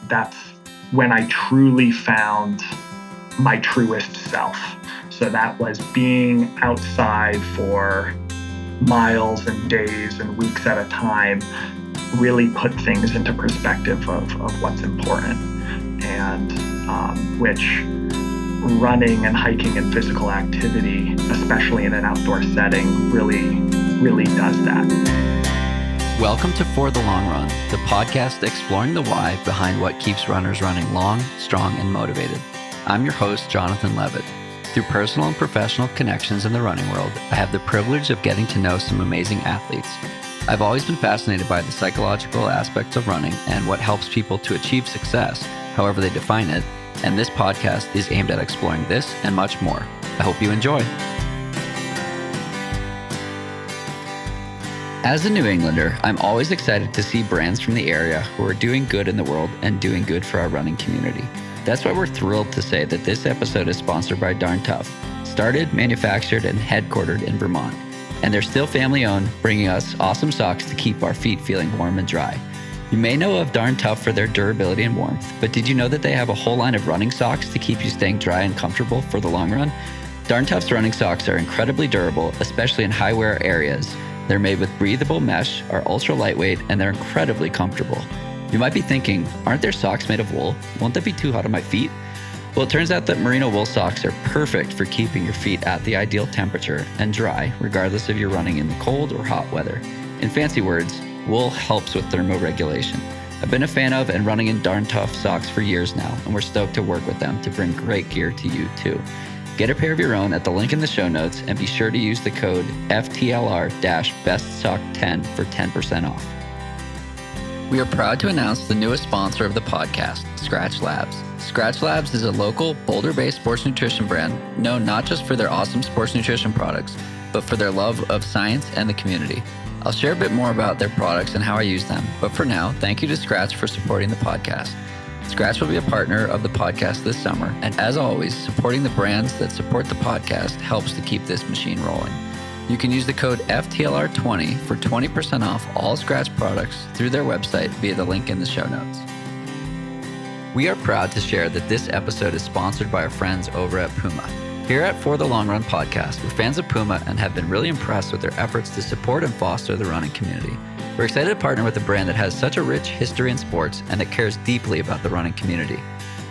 that's when I truly found my truest self. So that was being outside for miles and days and weeks at a time, really put things into perspective of what's important, and which running and hiking and physical activity, especially in an outdoor setting, really does that. Welcome to For the Long Run, the podcast exploring the why behind what keeps runners running long, strong, and motivated. I'm your host, Jonathan Levitt. Through personal and professional connections in the running world, I have the privilege of getting to know some amazing athletes. I've always been fascinated by the psychological aspects of running and what helps people to achieve success, however they define it, and this podcast is aimed at exploring this and much more. I hope you enjoy. As a New Englander, I'm always excited to see brands from the area who are doing good in the world and doing good for our running community. That's why we're thrilled to say that this episode is sponsored by Darn Tough, started, manufactured, and headquartered in Vermont. And they're still family-owned, bringing us awesome socks to keep our feet feeling warm and dry. You may know of Darn Tough for their durability and warmth, but did you know that they have a whole line of running socks to keep you staying dry and comfortable for the long run? Darn Tough's running socks are incredibly durable, especially in high-wear areas. They're made with breathable mesh, are ultra lightweight, and they're incredibly comfortable. You might be thinking, aren't their socks made of wool? Won't that be too hot on my feet? Well, it turns out that merino wool socks are perfect for keeping your feet at the ideal temperature and dry, regardless if you're running in the cold or hot weather. In fancy words, wool helps with thermoregulation. I've been a fan of and running in Darn Tough socks for years now, and we're stoked to work with them to bring great gear to you too. Get a pair of your own at the link in the show notes, and be sure to use the code FTLR-BESTSOCK10 for 10% off. We are proud to announce the newest sponsor of the podcast, Skratch Labs. Skratch Labs is a local, Boulder-based sports nutrition brand known not just for their awesome sports nutrition products, but for their love of science and the community. I'll share a bit more about their products and how I use them, but for now, thank you to Skratch for supporting the podcast. Skratch will be a partner of the podcast this summer, and as always, supporting the brands that support the podcast helps to keep this machine rolling. You can use the code FTLR20 for 20% off all Skratch products through their website via the link in the show notes. We are proud to share that this episode is sponsored by our friends over at Puma. Here at For the Long Run podcast, we're fans of Puma and have been really impressed with their efforts to support and foster the running community. We're excited to partner with a brand that has such a rich history in sports and that cares deeply about the running community.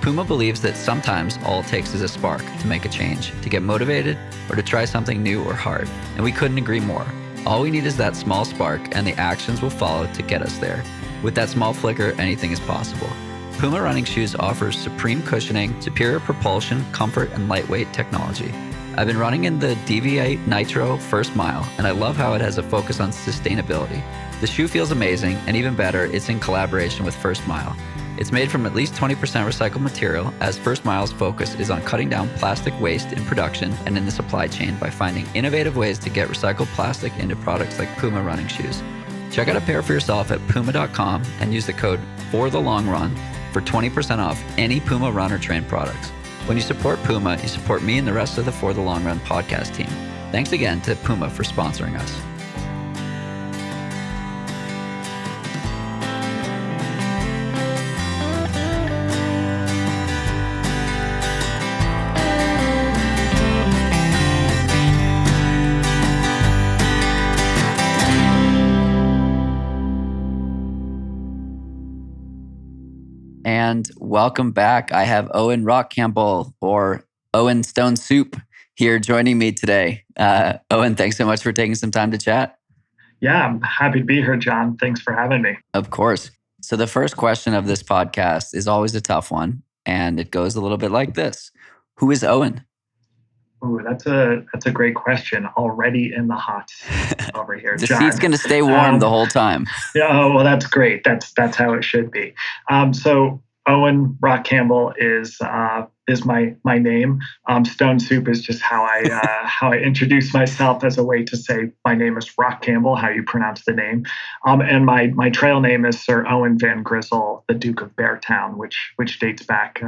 Puma believes that sometimes all it takes is a spark to make a change, to get motivated, or to try something new or hard. And we couldn't agree more. All we need is that small spark, and the actions will follow to get us there. With that small flicker, anything is possible. Puma running shoes offers supreme cushioning, superior propulsion, comfort, and lightweight technology. I've been running in the DV8 Nitro First Mile, and I love how it has a focus on sustainability. The shoe feels amazing, and even better, it's in collaboration with First Mile. It's made from at least 20% recycled material, as First Mile's focus is on cutting down plastic waste in production and in the supply chain by finding innovative ways to get recycled plastic into products like Puma running shoes. Check out a pair for yourself at puma.com and use the code FORTHELONGRUN for 20% off any Puma Run or Train products. When you support Puma, you support me and the rest of the For the Long Run podcast team. Thanks again to Puma for sponsoring us. And welcome back. I have Owen Rachampbell, or Owen Stone Soup, here joining me today. Owen, thanks so much for taking some time to chat. Yeah, I'm happy to be here, John. Thanks for having me. Of course. So the first question of this podcast is always a tough one, and it goes a little bit like this. Who is Owen? Ooh, that's a great question. Already in the hot seat over here, The John. seat's going to stay warm the whole time. Yeah, well, that's great. That's how it should be. So Owen Rachampbell is my name. Stone Soup is just how I introduce myself as a way to say my name is Rachampbell, how you pronounce the name. And my trail name is Sir Owen Van Grizzle, the Duke of Beartown, which dates back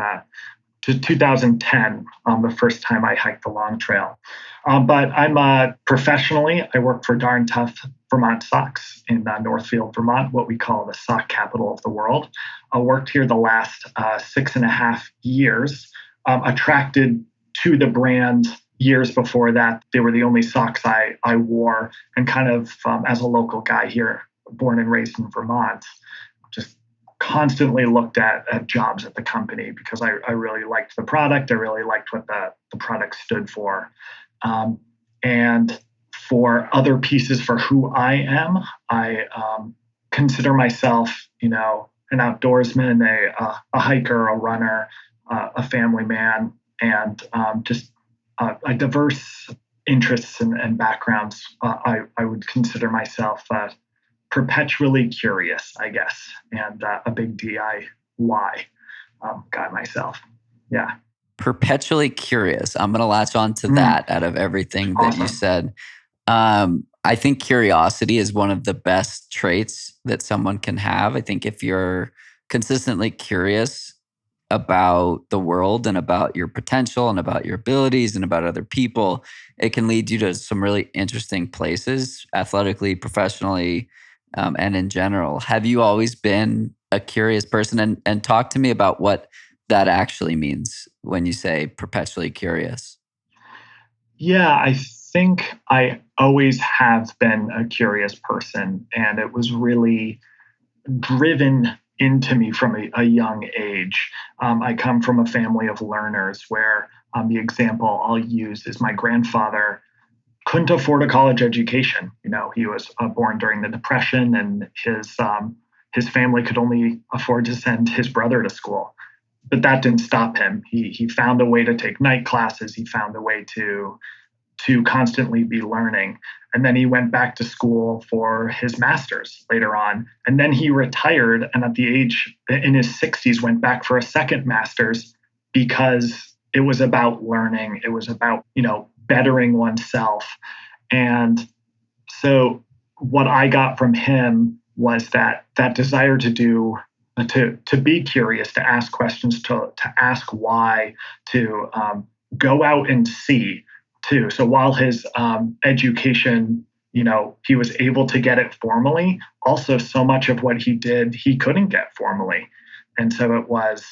to 2010, the first time I hiked the long trail. But I'm professionally, I work for Darn Tough Vermont socks in Northfield, Vermont, what we call the sock capital of the world. I worked here the last 6.5 years, attracted to the brand years before that. They were the only socks I wore, and kind of as a local guy here, born and raised in Vermont, just constantly looked at jobs at the company because I really liked the product. I really liked what the product stood for. And for other pieces for who I am, I consider myself, an outdoorsman, a hiker, a runner, a family man, and just a diverse interests and backgrounds. I would consider myself perpetually curious, I guess, and a big DIY guy myself. Yeah. Perpetually curious. I'm going to latch on to that out of everything that you said. I think curiosity is one of the best traits that someone can have. I think if you're consistently curious about the world and about your potential and about your abilities and about other people, it can lead you to some really interesting places, athletically, professionally, and in general. Have you always been a curious person? And talk to me about what that actually means when you say perpetually curious. Yeah, I think I always have been a curious person, and it was really driven into me from a young age. I come from a family of learners where the example I'll use is my grandfather couldn't afford a college education. He was born during the Depression, and his family could only afford to send his brother to school. But that didn't stop him. He found a way to take night classes. He found a way to constantly be learning. And then he went back to school for his master's later on. And then he retired, and at the age in his 60s went back for a second master's because it was about learning. It was about, bettering oneself. And so what I got from him was that desire to be curious, to ask questions, to ask why, to go out and see too. So while his education, he was able to get it formally, also so much of what he did, he couldn't get formally. And so it was,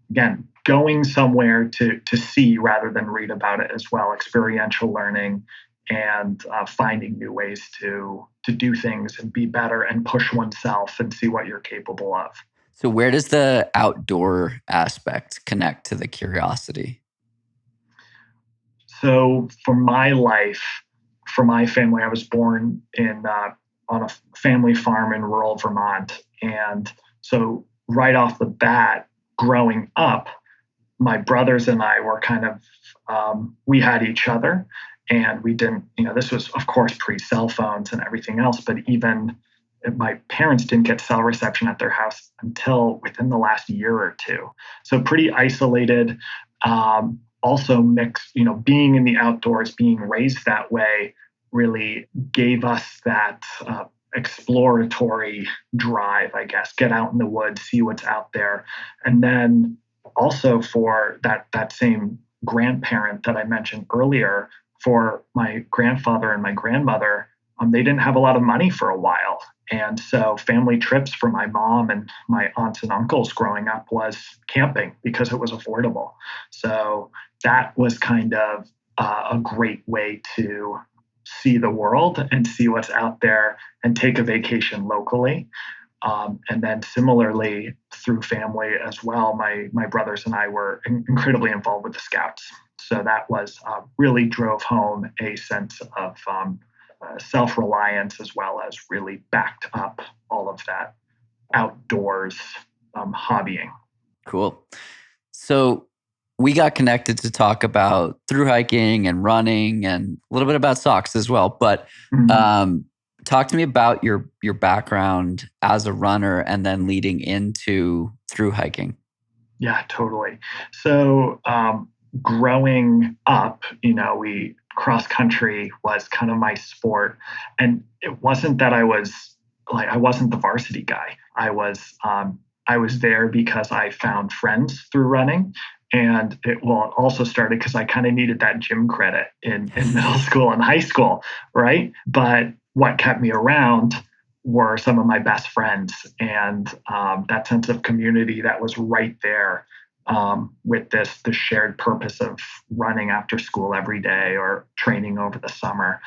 again, going somewhere to see rather than read about it as well, experiential learning and finding new ways to do things and be better and push oneself and see what you're capable of. So where does the outdoor aspect connect to the curiosity? So for my life, for my family, I was born on a family farm in rural Vermont. And so right off the bat, growing up, my brothers and I were kind of, we had each other, and we didn't, this was of course pre-cell phones and everything else, but even my parents didn't get cell reception at their house until within the last year or two. So pretty isolated. Also mixed, being in the outdoors, being raised that way really gave us that exploratory drive, I guess. Get out in the woods, see what's out there. And then also for that same grandparent that I mentioned earlier, for my grandfather and my grandmother, they didn't have a lot of money for a while. And so family trips for my mom and my aunts and uncles growing up was camping because it was affordable. So that was kind of a great way to see the world and see what's out there and take a vacation locally. And then similarly, through family as well, my brothers and I were incredibly involved with the Scouts. So that was really drove home a sense of self-reliance, as well as really backed up all of that outdoors hobbying. Cool. So we got connected to talk about thru-hiking and running and a little bit about socks as well. But talk to me about your background as a runner and then leading into thru-hiking. Yeah, totally. So growing up, cross country was kind of my sport. And it wasn't that I wasn't the varsity guy. I was there because I found friends through running. And it also started because I kind of needed that gym credit in middle school and high school, right? But what kept me around were some of my best friends, and that sense of community that was right there, with the shared purpose of running after school every day or training over the summer.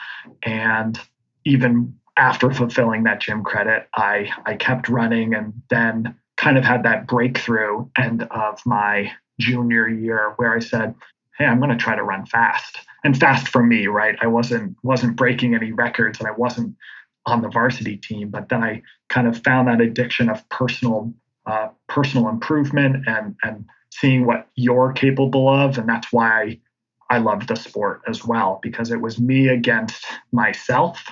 And even after fulfilling that gym credit, I kept running, and then kind of had that breakthrough end of my junior year where I said, hey, I'm going to try to run fast. And fast for me, right? I wasn't breaking any records, and I wasn't on the varsity team. But then I kind of found that addiction of personal improvement, and seeing what you're capable of. And that's why I loved the sport as well, because it was me against myself.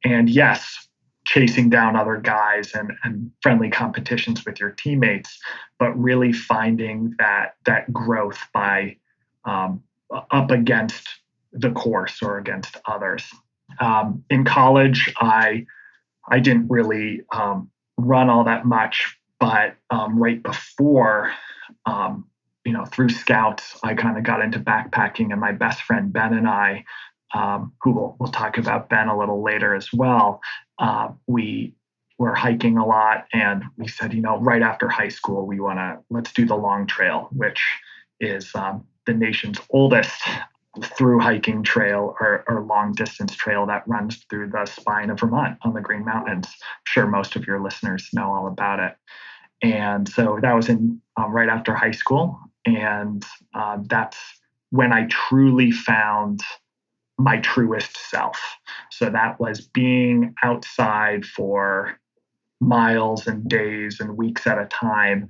And yes, chasing down other guys, and friendly competitions with your teammates, but really finding that growth by up against the course or against others. In college, I didn't really run all that much, but right before, through scouts, I kind of got into backpacking, and my best friend Ben and I, who we'll talk about Ben a little later as well, we were hiking a lot, and we said, right after high school, let's do the Long Trail, which is the nation's oldest thru-hiking trail or long distance trail that runs through the spine of Vermont on the Green Mountains. I'm sure most of your listeners know all about it. And so that was in right after high school. And that's when I truly found my truest self. So that was being outside for miles and days and weeks at a time,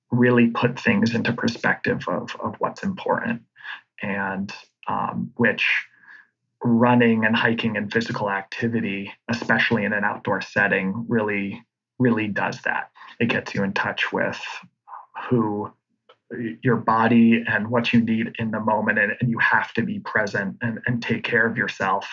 really put things into perspective of what's important. And which running and hiking and physical activity, especially in an outdoor setting, really, really does that. It gets you in touch with who your body and what you need in the moment, and you have to be present and take care of yourself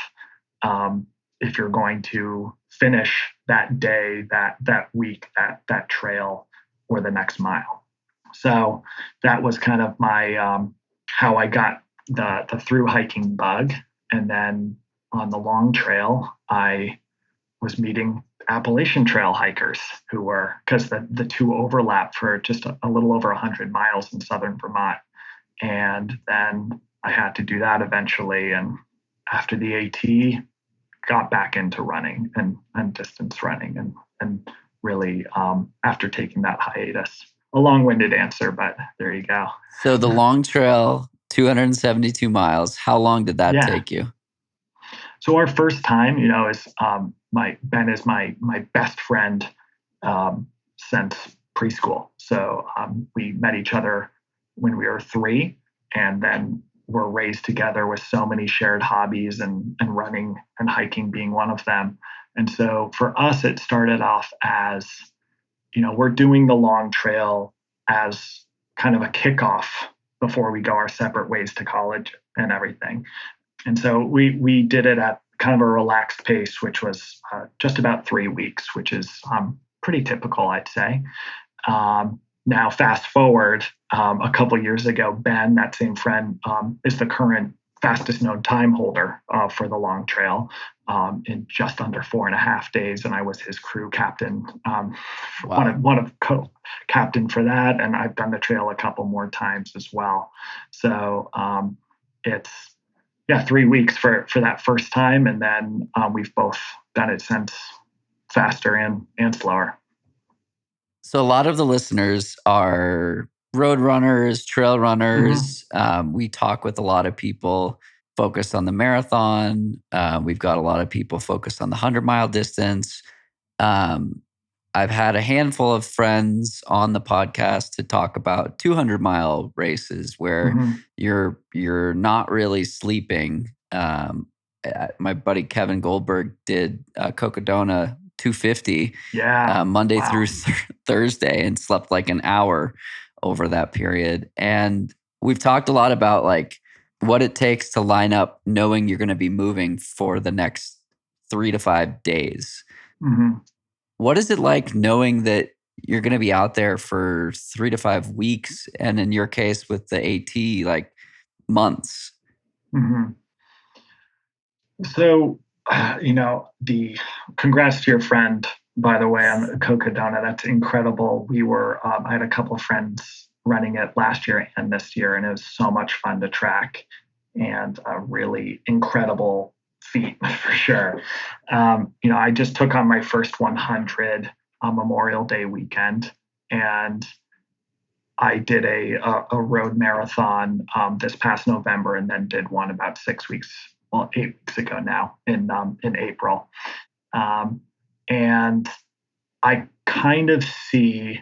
if you're going to finish that day, that week, that trail, or the next mile. So that was kind of my how I got the through hiking bug. And then on the Long Trail, I was meeting Appalachian Trail hikers who were, because the two overlap for just a little over 100 miles in southern Vermont. And then I had to do that eventually. And after the AT, got back into running and distance running, and really after taking that hiatus. A long-winded answer, but there you go. So the Long Trail, 272 miles. How long did that take you? So our first time, is Ben is my best friend since preschool. So we met each other when we were 3, and then were raised together with so many shared hobbies, and running and hiking being one of them. And so for us, it started off as, we're doing the Long Trail as kind of a kickoff before we go our separate ways to college and everything. And so we did it at kind of a relaxed pace, which was just about 3 weeks, which is pretty typical, I'd say. Now, fast forward a couple years ago, Ben, that same friend, is the current fastest known time holder for the Long Trail in just under 4.5 days. And I was his crew captain, one of co-captain for that. And I've done the trail a couple more times as well. So it's 3 weeks for that first time. And then we've both done it since, faster and slower. So a lot of the listeners are road runners, trail runners. Mm-hmm. We talk with a lot of people focused on the marathon. We've got a lot of people focused on the 100-mile distance. I've had a handful of friends on the podcast to talk about 200-mile races where mm-hmm. you're not really sleeping. My buddy Kevin Goldberg did Cocodona 250 Monday through Thursday, and slept like an hour over that period. And we've talked a lot about like what it takes to line up knowing you're going to be moving for the next 3 to 5 days. Mm-hmm. What is it like knowing that you're going to be out there for 3 to 5 weeks, and in your case with the AT, like months? Mm-hmm. So the congrats to your friend, by the way, on the Cocodona. That's incredible. I had a couple of friends running it last year and this year, and it was so much fun to track and a really incredible feat for sure. I just took on my first 100 on Memorial Day weekend, and I did a road marathon this past November, and then did one about 8 weeks ago now in April. And I kind of see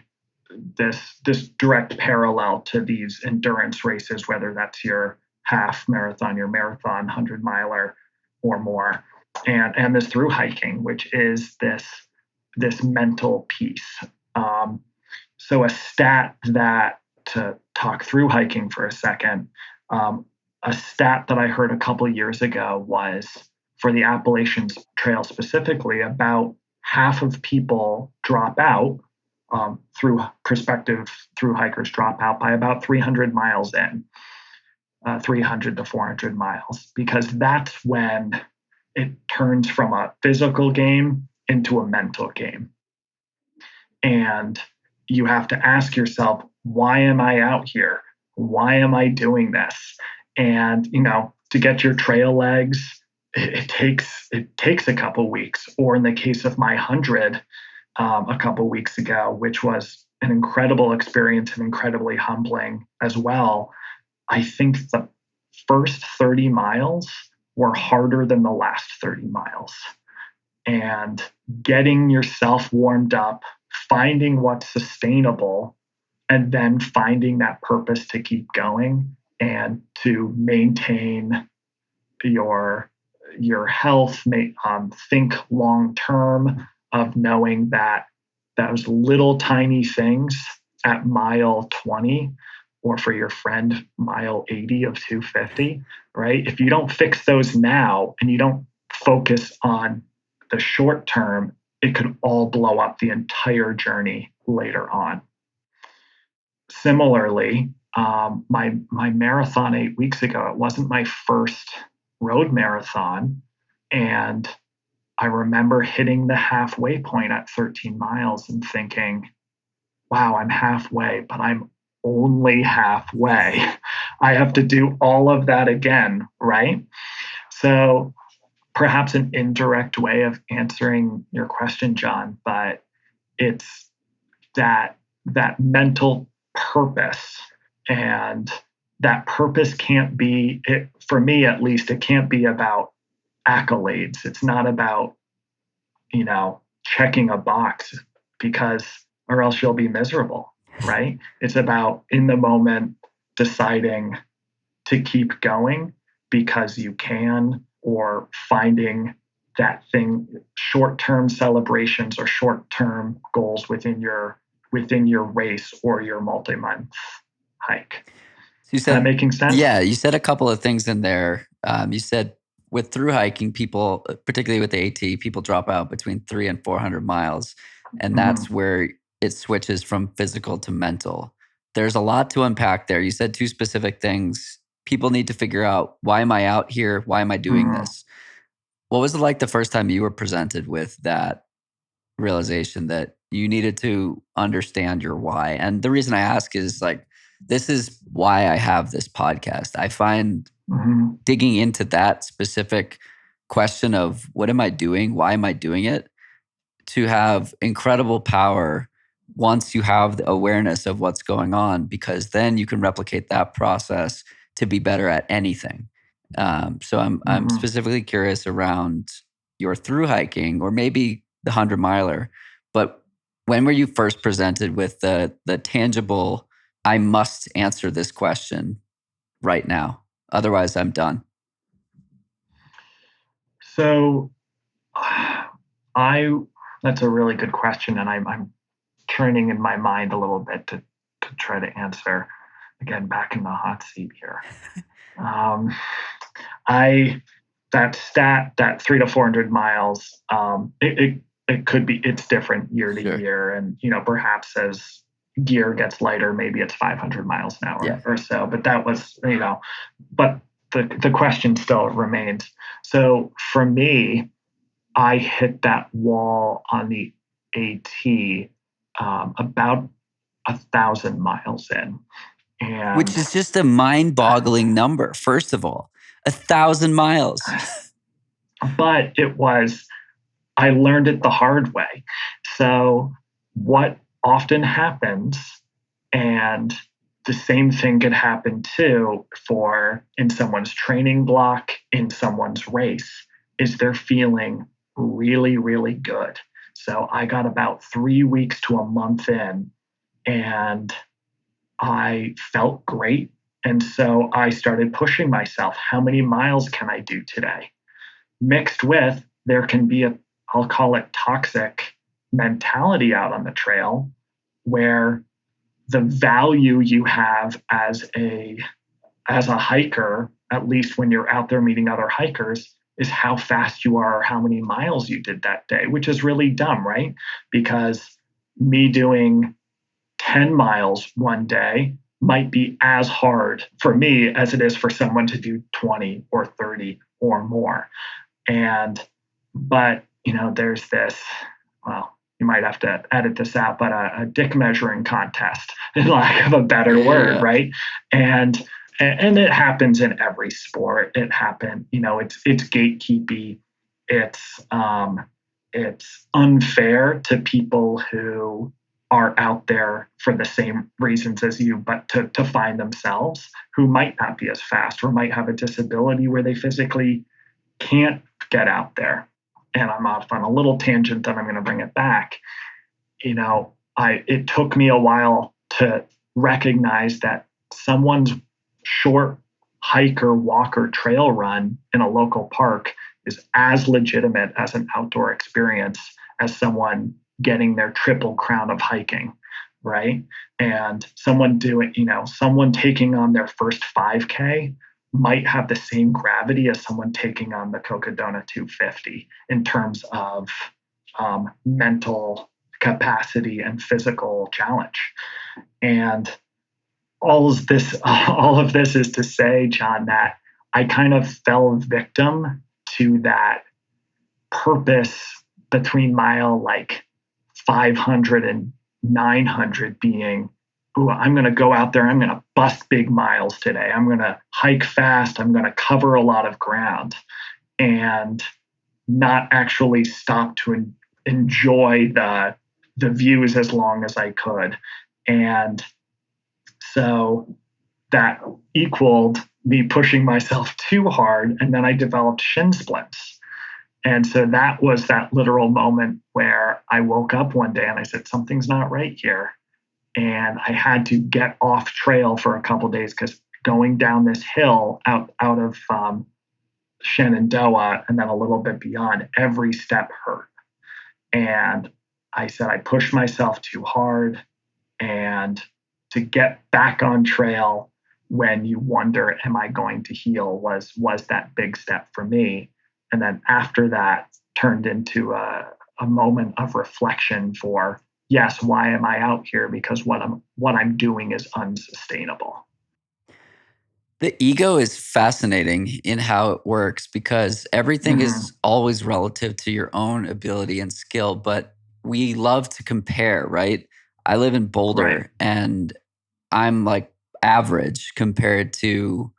this direct parallel to these endurance races, whether that's your half marathon, your marathon, 100-miler or more, and this through hiking, which is this mental piece. So a stat that, to talk through hiking for a second, a stat that I heard a couple of years ago was for the Appalachian Trail specifically, about half of people drop out, prospective through hikers drop out by about 300 miles in, 300 to 400 miles, because that's when it turns from a physical game into a mental game. And you have to ask yourself, why am I out here? Why am I doing this? And, to get your trail legs, it takes a couple weeks. Or in the case of my 100 a couple weeks ago, which was an incredible experience and incredibly humbling as well, I think the first 30 miles were harder than the last 30 miles. And getting yourself warmed up, finding what's sustainable, and then finding that purpose to keep going and to maintain your health, think long term, of knowing that those little tiny things at mile 20, or for your friend, mile 80 of 250, right? If you don't fix those now and you don't focus on the short term, it could all blow up the entire journey later on. Similarly, my marathon 8 weeks ago, it wasn't my first road marathon. And I remember hitting the halfway point at 13 miles and thinking, wow, I'm halfway, but I'm only halfway. I have to do all of that again, right? So perhaps an indirect way of answering your question, John, but it's that mental purpose. And that purpose can't be, for me at least, it can't be about accolades. It's not about, checking a box, or else you'll be miserable, right? It's about, in the moment, deciding to keep going because you can, or finding that thing, short-term celebrations or short-term goals within your race or your multi-month hike. So Is that making sense? Yeah, you said a couple of things in there. You said with through hiking, people, particularly with the AT, people drop out between 300 and 400 miles. And that's where it switches from physical to mental. There's a lot to unpack there. You said two specific things. People need to figure out, why am I out here? Why am I doing this? What was it like the first time you were presented with that realization that you needed to understand your why? And the reason I ask is, this is why I have this podcast. I find digging into that specific question of what am I doing? Why am I doing it? To have incredible power once you have the awareness of what's going on, because then you can replicate that process to be better at anything. So I'm specifically curious around your through hiking, or maybe the 100-miler. But when were you first presented with the tangible, I must answer this question right now, otherwise I'm done? So that's a really good question, and I'm turning in my mind a little bit to try to answer. Again, back in the hot seat here. That stat, that 300 to 400 miles, it could be, it's different year to year, and perhaps as gear gets lighter, maybe it's 500 miles an hour or so. But that was, but the question still remains. So for me, I hit that wall on the AT about 1,000 miles in. And which is just a mind-boggling number, first of all. 1,000 miles. But I learned it the hard way. So what often happens, and the same thing could happen too in someone's training block, in someone's race, is they're feeling really, really good. So I got about 3 weeks to a month in, and I felt great. And so I started pushing myself. How many miles can I do today? Mixed with, there can be I'll call it toxic mentality out on the trail, where the value you have as a hiker, at least when you're out there meeting other hikers, is how fast you are or how many miles you did that day, which is really dumb, right? Because me doing 10 miles one day might be as hard for me as it is for someone to do 20 or 30 or more. But there's this, well, you might have to edit this out, but a dick measuring contest, in lack of a better word, right? And it happens in every sport. It happened, it's gatekeepy. It's unfair to people who are out there for the same reasons as you, but to find themselves, who might not be as fast or might have a disability where they physically can't get out there. And I'm off on a little tangent, then I'm going to bring it back. It took me a while to recognize that someone's short hike or walk or trail run in a local park is as legitimate as an outdoor experience as someone getting their triple crown of hiking, right? And someone taking on their first 5K might have the same gravity as someone taking on the Cocodona 250 in terms of mental capacity and physical challenge. And all of this is to say, John, that I kind of fell victim to that purpose between mile like 500 and 900 being, ooh, I'm going to go out there, I'm going to bust big miles today. I'm going to hike fast. I'm going to cover a lot of ground, and not actually stop to enjoy the views as long as I could. And so that equaled me pushing myself too hard. And then I developed shin splints. And so that was that literal moment where I woke up one day and I said, something's not right here. And I had to get off trail for a couple of days, because going down this hill out of Shenandoah and then a little bit beyond, every step hurt. And I said I pushed myself too hard, and to get back on trail when you wonder, am I going to heal, was that big step for me. And then after that turned into a moment of reflection for, yes, why am I out here? Because what I'm doing is unsustainable. The ego is fascinating in how it works, because everything is always relative to your own ability and skill, but we love to compare, right? I live in Boulder, Right. and I'm like average compared to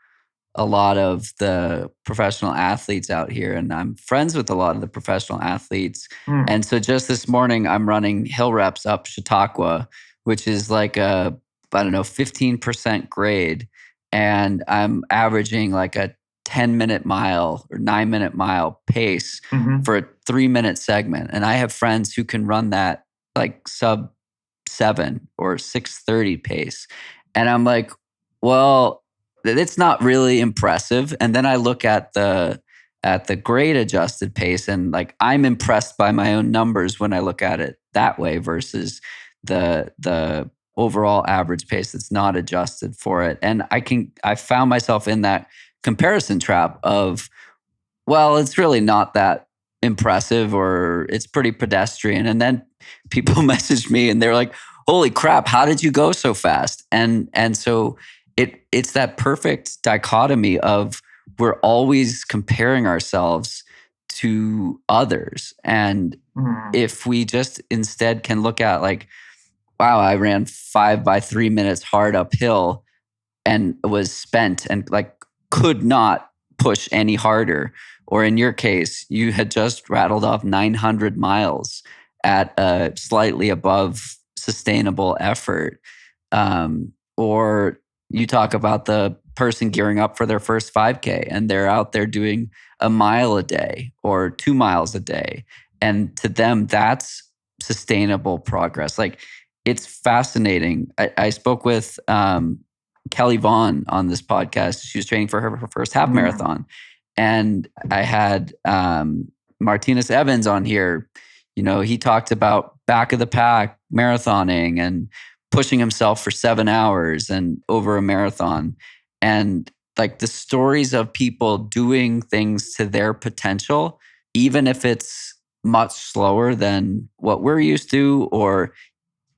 a lot of the professional athletes out here, and I'm friends with a lot of the professional athletes. And so just this morning, I'm running hill reps up Chautauqua, which is like a, 15% grade. And I'm averaging like a 10-minute mile or 9-minute mile pace for a 3-minute segment. And I have friends who can run that like sub 7 or 6:30 pace. And I'm like, well, it's not really impressive. And then I look at the grade adjusted pace, and like I'm impressed by my own numbers when I look at it that way versus the overall average pace that's not adjusted for it. And I found myself in that comparison trap of, well, it's really not that impressive, or it's pretty pedestrian. And then people message me and they're like, holy crap, how did you go so fast? And so it's that perfect dichotomy of, we're always comparing ourselves to others. And if we just instead can look at like, wow, I ran 5 by 3 minutes hard uphill and was spent and like could not push any harder. Or in your case, you had just rattled off 900 miles at a slightly above sustainable effort. Or you talk about the person gearing up for their first 5K and they're out there doing a mile a day or 2 miles a day. And to them, that's sustainable progress. Like, it's fascinating. I spoke with Kelly Vaughn on this podcast. She was training for her first half marathon. And I had Martinez Evans on here. You know, he talked about back of the pack marathoning and pushing himself for 7 hours and over a marathon. And like the stories of people doing things to their potential, even if it's much slower than what we're used to or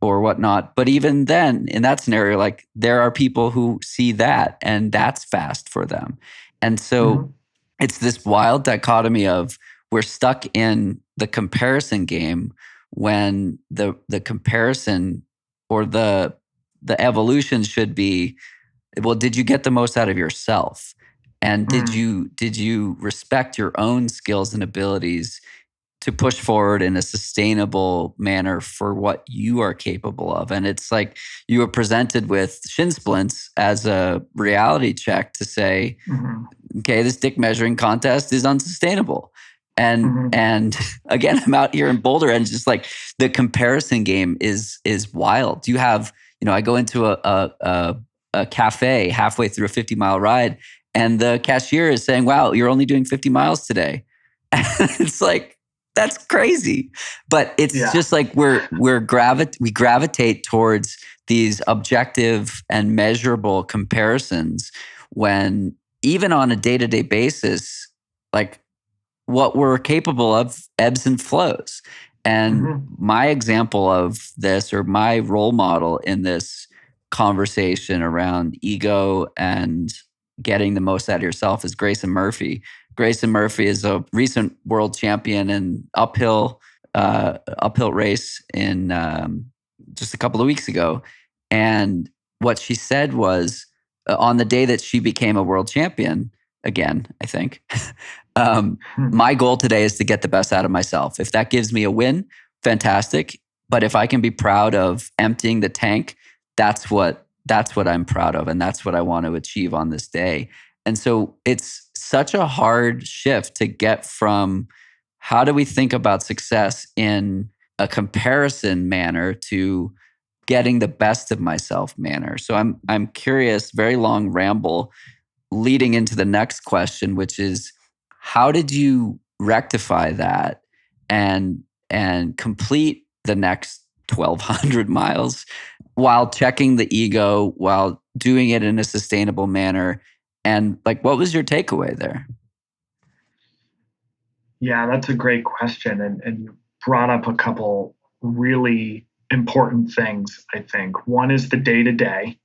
whatnot. But even then, in that scenario, like there are people who see that and that's fast for them. And so it's this wild dichotomy of we're stuck in the comparison game when the comparison or the evolution should be, well, did you get the most out of yourself? And did you respect your own skills and abilities to push forward in a sustainable manner for what you are capable of? And it's like you were presented with shin splints as a reality check to say, okay, this dick measuring contest is unsustainable. And again, I'm out here in Boulder and just like the comparison game is wild. You have, you know, I go into a cafe halfway through a 50-mile ride and the cashier is saying, wow, you're only doing 50 miles today. It's like, that's crazy. But it's just like we gravitate towards these objective and measurable comparisons when even on a day-to-day basis, like what we're capable of ebbs and flows. And my example of this, or my role model in this conversation around ego and getting the most out of yourself, is Grayson Murphy. Grayson Murphy is a recent world champion in uphill race in just a couple of weeks ago. And what she said was, on the day that she became a world champion, again, I think, my goal today is to get the best out of myself. If that gives me a win, fantastic. But if I can be proud of emptying the tank, that's what I'm proud of. And that's what I want to achieve on this day. And so it's such a hard shift to get from how do we think about success in a comparison manner to getting the best of myself manner. So I'm curious, very long ramble leading into the next question, which is, how did you rectify that and complete the next 1,200 miles while checking the ego, while doing it in a sustainable manner? And like, what was your takeaway there? Yeah, that's a great question. And you brought up a couple really important things, I think. One is the day-to-day,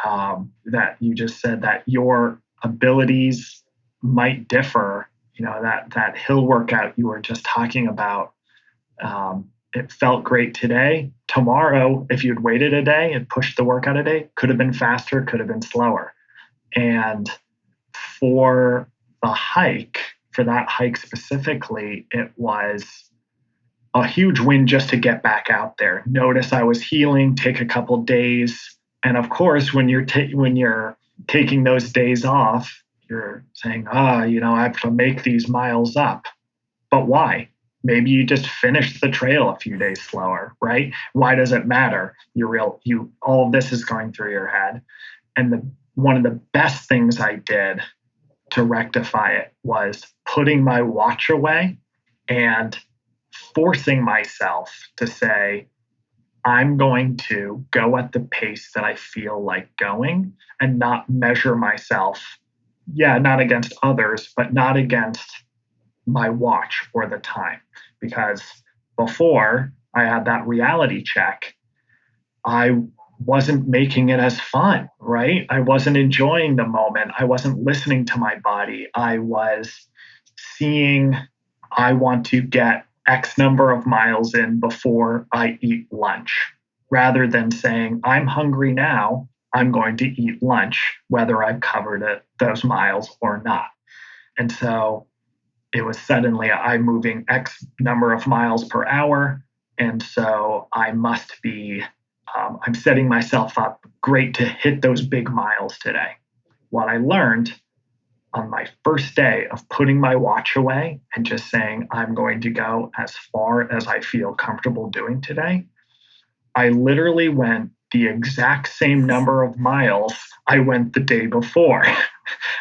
that you just said that your abilities might differ. You know, that hill workout you were just talking about, it felt great today. Tomorrow, if you'd waited a day and pushed the workout a day, could have been faster, could have been slower. And for that hike specifically, it was a huge win just to get back out there. Notice I was healing, take a couple days. And of course, when you're taking those days off, you're saying, I have to make these miles up. But why? Maybe you just finished the trail a few days slower, right? Why does it matter? All of this is going through your head. And one of the best things I did to rectify it was putting my watch away and forcing myself to say, I'm going to go at the pace that I feel like going and not measure myself. Yeah, not against others, but not against my watch or the time. Because before I had that reality check, I wasn't making it as fun, right? I wasn't enjoying the moment. I wasn't listening to my body. I was seeing I want to get X number of miles in before I eat lunch, rather than saying, I'm hungry now, I'm going to eat lunch, whether I've covered those miles or not. And so it was suddenly I'm moving X number of miles per hour. And so I must be, I'm setting myself up great to hit those big miles today. What I learned on my first day of putting my watch away and just saying, I'm going to go as far as I feel comfortable doing today, I literally went the exact same number of miles I went the day before.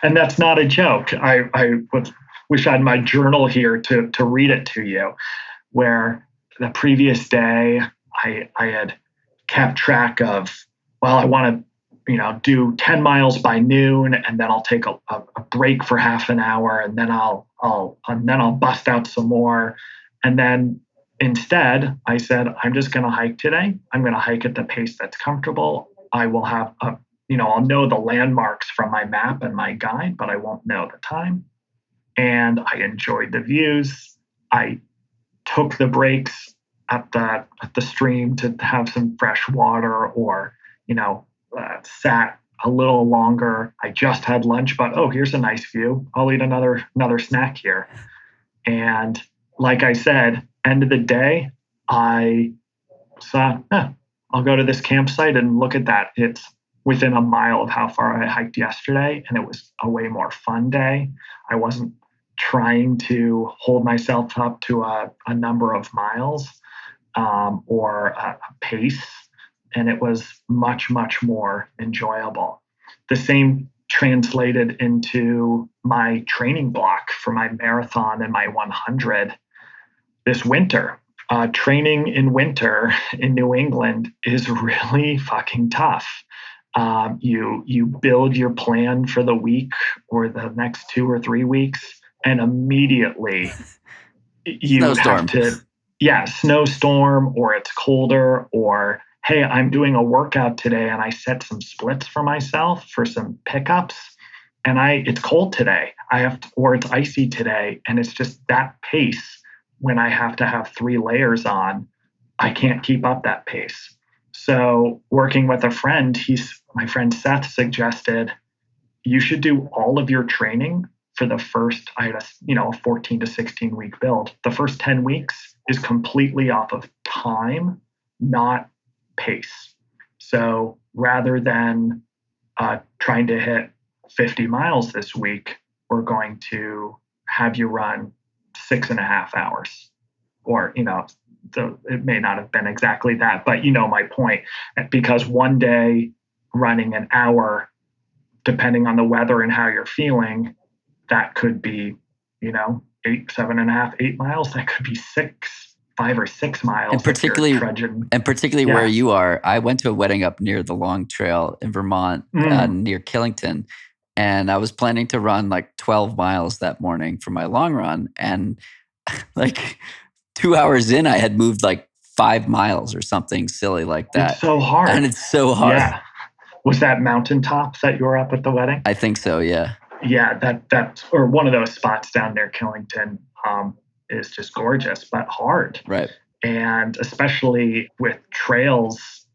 And that's not a joke. I wish I had my journal here to read it to you, where the previous day I had kept track of, well, I want to do 10 miles by noon, and then I'll take a break for half an hour, and then I'll bust out some more. And then instead, I said, I'm just going to hike today. I'm going to hike at the pace that's comfortable. I will have I'll know the landmarks from my map and my guide, but I won't know the time. And I enjoyed the views. I took the breaks at the stream to have some fresh water, or sat a little longer. I just had lunch, but here's a nice view. I'll eat another snack here. And like I said, end of the day, I saw, I'll go to this campsite and look at that. It's within a mile of how far I hiked yesterday, and it was a way more fun day. I wasn't trying to hold myself up to a number of miles or a pace, and it was much, much more enjoyable. The same translated into my training block for my marathon and my 100 this winter. Training in winter in New England is really fucking tough. You build your plan for the week or the next 2 or 3 weeks, and immediately you Snowstorm. have to, snowstorm, or it's colder, or hey, I'm doing a workout today and I set some splits for myself for some pickups, and it's cold today. Or it's icy today, and it's just that pace. When I have to have 3 layers on, I can't keep up that pace. So working with a friend, my friend Seth suggested you should do all of your training for the first, I had a 14 to 16 week build. The first 10 weeks is completely off of time, not pace. So rather than trying to hit 50 miles this week, we're going to have you run 6.5 hours, or, it may not have been exactly that, but my point, because one day running an hour, depending on the weather and how you're feeling, that could be, 8 miles. That could be 5 or 6 miles. And particularly Yeah. where you are, I went to a wedding up near the Long Trail in Vermont, near Killington. And I was planning to run like 12 miles that morning for my long run. And like 2 hours in, I had moved like 5 miles or something silly like that. It's so hard. And it's so hard. Yeah. Was that mountaintop that you were up at the wedding? I think so, yeah. Yeah, that's or one of those spots down near Killington is just gorgeous, but hard. Right. And especially with trails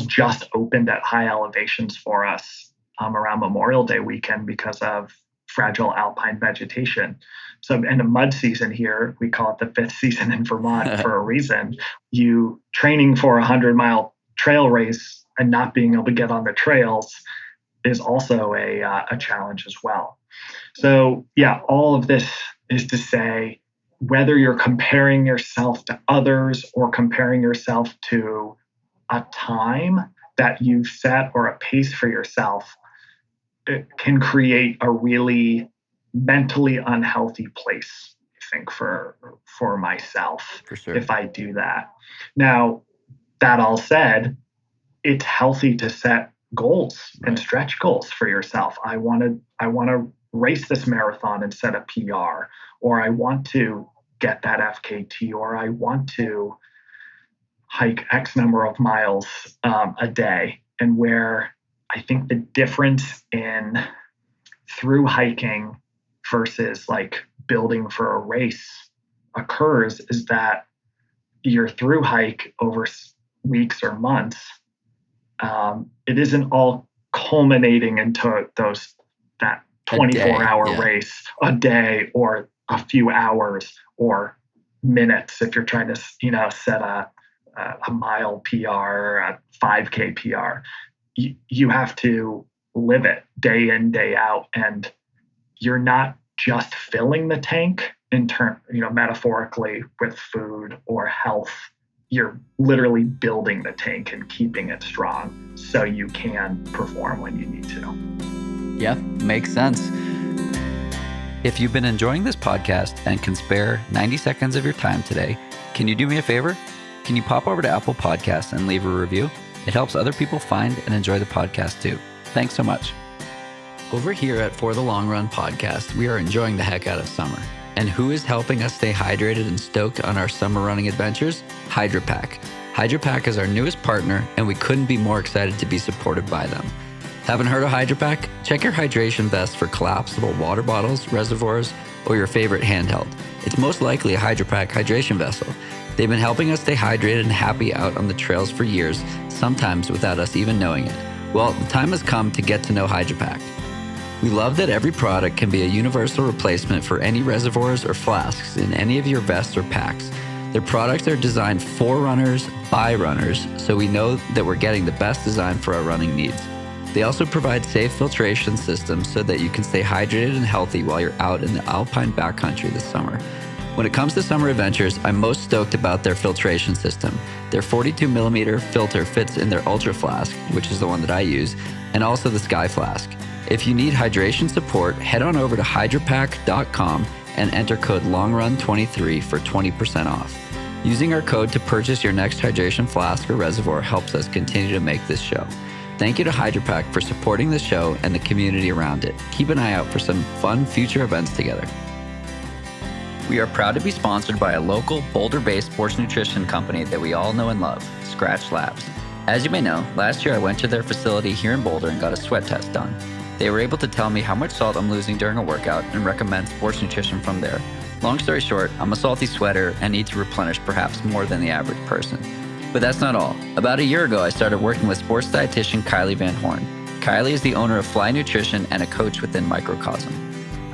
just opened at high elevations for us around Memorial Day weekend because of fragile alpine vegetation. So in the mud season here, we call it the 5th season in Vermont for a reason. You training for a 100-mile trail race and not being able to get on the trails is also a challenge as well. So yeah, all of this is to say, whether you're comparing yourself to others or comparing yourself to a time that you've set or a pace for yourself, it can create a really mentally unhealthy place, I think, for myself, For sure. if I do that. Now, that all said, it's healthy to set goals and stretch goals for yourself. I want to race this marathon and set a PR, or I want to get that FKT, or I want to hike X number of miles a day. And where I think the difference in thru hiking versus like building for a race occurs is that your through hike over weeks or months, it isn't all culminating into that 24-hour race a day or a few hours or minutes if you're trying to set a mile PR, a 5K PR. You have to live it day in, day out, and you're not just filling the tank metaphorically with food or health. You're literally building the tank and keeping it strong so you can perform when you need to. Yeah, makes sense. If you've been enjoying this podcast and can spare 90 seconds of your time today, can you do me a favor? Can you pop over to Apple Podcasts and leave a review? It helps other people find and enjoy the podcast too. Thanks so much. Over here at For the Long Run podcast, we are enjoying the heck out of summer. And who is helping us stay hydrated and stoked on our summer running adventures? HydraPak. HydraPak is our newest partner, and we couldn't be more excited to be supported by them. Haven't heard of HydraPak? Check your hydration vest for collapsible water bottles, reservoirs, or your favorite handheld. It's most likely a HydraPak hydration vessel. They've been helping us stay hydrated and happy out on the trails for years, sometimes without us even knowing it. Well, the time has come to get to know HydraPak. We love that every product can be a universal replacement for any reservoirs or flasks in any of your vests or packs. Their products are designed for runners, by runners, so we know that we're getting the best design for our running needs. They also provide safe filtration systems so that you can stay hydrated and healthy while you're out in the alpine backcountry this summer. When it comes to summer adventures, I'm most stoked about their filtration system. Their 42mm filter fits in their Ultra Flask, which is the one that I use, and also the Sky Flask. If you need hydration support, head on over to hydrapak.com and enter code LONGRUN23 for 20% off. Using our code to purchase your next hydration flask or reservoir helps us continue to make this show. Thank you to HydraPak for supporting the show and the community around it. Keep an eye out for some fun future events together. We are proud to be sponsored by a local Boulder-based sports nutrition company that we all know and love, Scratch Labs. As you may know, last year I went to their facility here in Boulder and got a sweat test done. They were able to tell me how much salt I'm losing during a workout and recommend sports nutrition from there. Long story short, I'm a salty sweater and need to replenish perhaps more than the average person. But that's not all. About a year ago, I started working with sports dietitian Kylie Van Horn. Kylie is the owner of Fly Nutrition and a coach within Microcosm.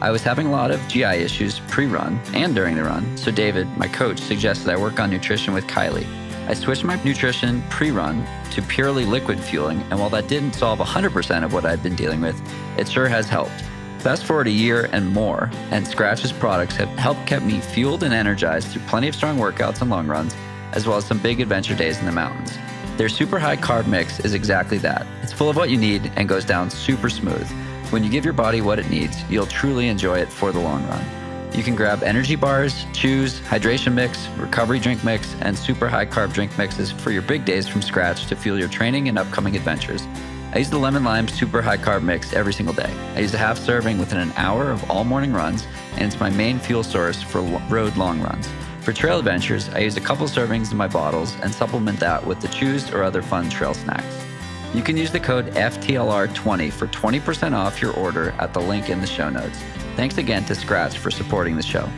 I was having a lot of GI issues pre-run and during the run, so David, my coach, suggested I work on nutrition with Kylie. I switched my nutrition pre-run to purely liquid fueling, and while that didn't solve 100% of what I'd been dealing with, it sure has helped. Fast forward a year and more, and Scratch's products have helped keep me fueled and energized through plenty of strong workouts and long runs, as well as some big adventure days in the mountains. Their super high carb mix is exactly that. It's full of what you need and goes down super smooth. When you give your body what it needs, you'll truly enjoy it for the long run. You can grab energy bars, chews, hydration mix, recovery drink mix, and super high carb drink mixes for your big days from scratch to fuel your training and upcoming adventures. I use the lemon lime super high carb mix every single day. I use a half serving within an hour of all morning runs, and it's my main fuel source for road long runs. For trail adventures, I use a couple servings in my bottles and supplement that with the chews or other fun trail snacks. You can use the code FTLR20 for 20% off your order at the link in the show notes. Thanks again to Scratch for supporting the show.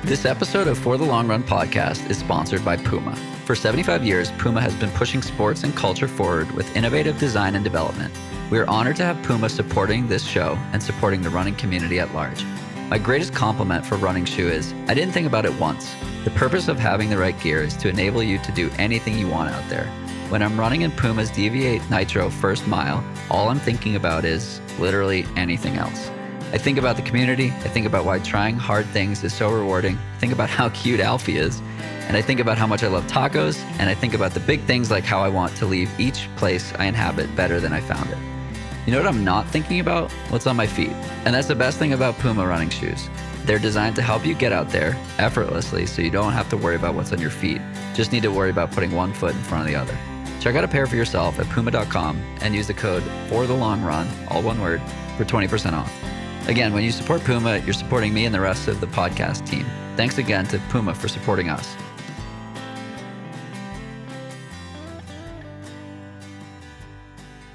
This episode of For the Long Run podcast is sponsored by Puma. For 75 years, Puma has been pushing sports and culture forward with innovative design and development. We are honored to have Puma supporting this show and supporting the running community at large. My greatest compliment for running shoe is, I didn't think about it once. The purpose of having the right gear is to enable you to do anything you want out there. When I'm running in Puma's DV8 Nitro first mile, all I'm thinking about is literally anything else. I think about the community, I think about why trying hard things is so rewarding, I think about how cute Alfie is, and I think about how much I love tacos, and I think about the big things like how I want to leave each place I inhabit better than I found it. You know what I'm not thinking about? What's on my feet. And that's the best thing about Puma running shoes. They're designed to help you get out there effortlessly so you don't have to worry about what's on your feet. Just need to worry about putting one foot in front of the other. Check out a pair for yourself at puma.com and use the code FORTHELONGRUN, all one word, for 20% off. Again, when you support Puma, you're supporting me and the rest of the podcast team. Thanks again to Puma for supporting us.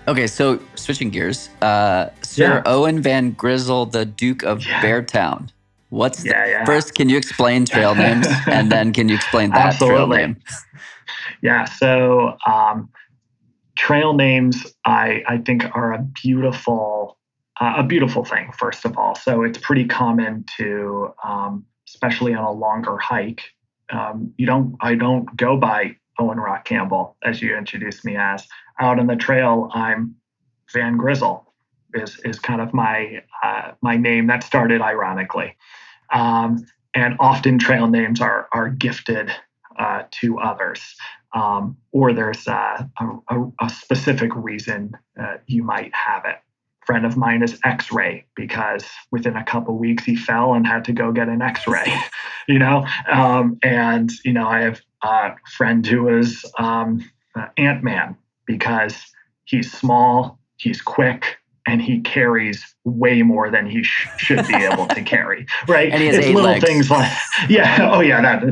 Okay, so switching gears, Sir Owen Van Grizzle, the Duke of Beartown. First, can you explain trail names? And then can you explain that trail name? Yeah. So trail names, I think, are a beautiful thing, first of all. So it's pretty common to, especially on a longer hike. I don't go by Owen Rachampbell, as you introduced me as. Out on the trail, I'm Van Grizzle is kind of my name that started ironically. And often trail names are gifted to others, or there's a specific reason you might have it. A friend of mine is X-Ray because within a couple weeks he fell and had to go get an X-ray, and I have a friend who is Ant-Man because he's small, he's quick, and he carries way more than he should be able to carry, right? And he has it's 8 little legs. Things like, that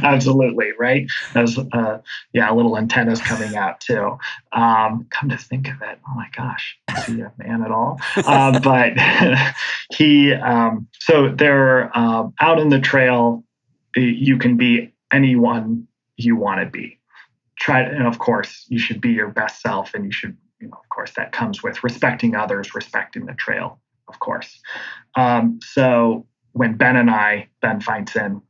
absolutely, right? There's little antennas coming out too. Come to think of it, oh my gosh, is he a man at all? But he, so they're out in the trail. You can be anyone you want to be. And of course, you should be your best self, and you should. Of course, that comes with respecting others, respecting the trail, of course. So when Ben Feinson,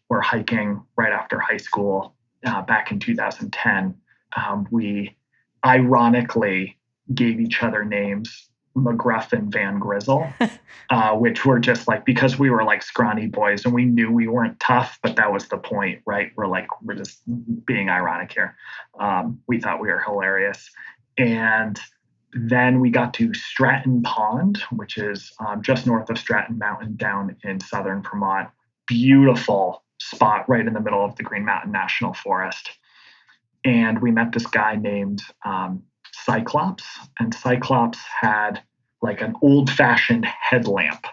were hiking right after high school back in 2010, we ironically gave each other names McGruff and Van Grizzle, which were just like, because we were like scrawny boys and we knew we weren't tough, but that was the point, right? We're just being ironic here. We thought we were hilarious. And then we got to Stratton Pond, which is just north of Stratton Mountain down in southern Vermont. Beautiful spot right in the middle of the Green Mountain National Forest. And we met this guy named Cyclops. And Cyclops had like an old-fashioned headlamp,